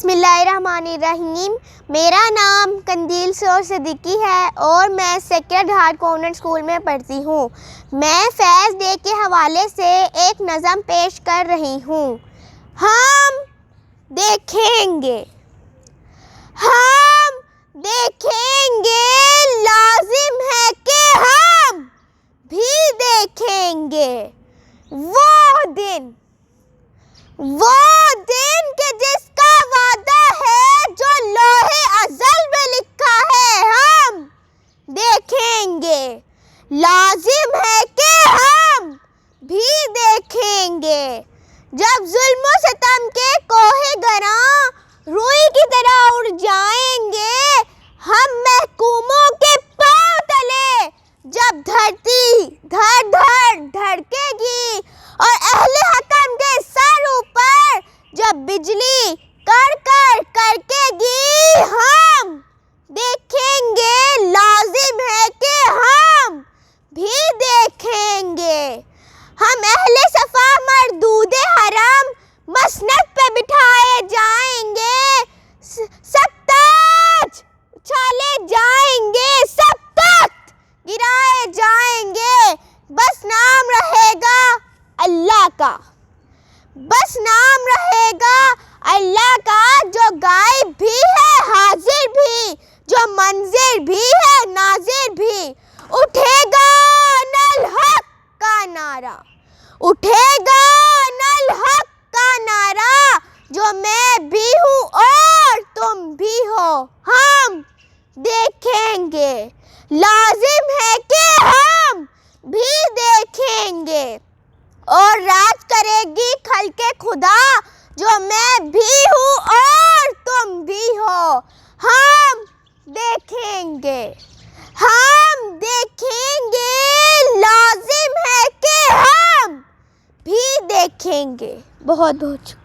बिस्मिल्लाहिर्रहमानिर्रहीम। मेरा नाम कंदील सरोर सिद्दीकी है और मैं सेक्रेड हार्ट कॉन्वेंट स्कूल में पढ़ती हूँ। मैं फैज़ डे के हवाले से एक नज़म पेश कर रही हूँ। हम देखेंगे, हम देखेंगे, लाजिम है कि हम भी देखेंगे वो दिन के जिसका वादा है, जो लोहे अज़ल में लिखा है। हम देखेंगे, लाजिम है कि हम भी देखेंगे। जब जुल्म सितम के कोहे गरा रूई की तरह उड़ जाएंगे, हम महकूमों के पांव तले जब धरती धड़ धड़ धड़केगी और अहले हकम के सर ऊपर जब बिजली कर कर करकेगी, हम देखेंगे, लाजिम है कि हम भी देखेंगे। हम अहले सफा मरदूदे हरम मसनद पे बिठाए जाएंगे, सब ताज उछाले जाएंगे, सब तख्त गिराए जाएंगे। बस नाम रहेगा अल्लाह का, बस नाम रहेगा अल्लाह का, जो गायब भी है हाजिर भी, जो मंजिर भी है नाजिर भी। उठेगा नल हक का नारा, उठेगा नल हक का नारा, जो मैं भी हूँ और तुम भी हो। हम देखेंगे, लाजिम है कि हम भी देखेंगे और राज करेगी खल्के खुदा, जो मैं भी हूँ और तुम भी हो। हम देखेंगे, हम देखेंगे, लाजिम है कि हम भी देखेंगे। बहुत बहुत शुक्रिया।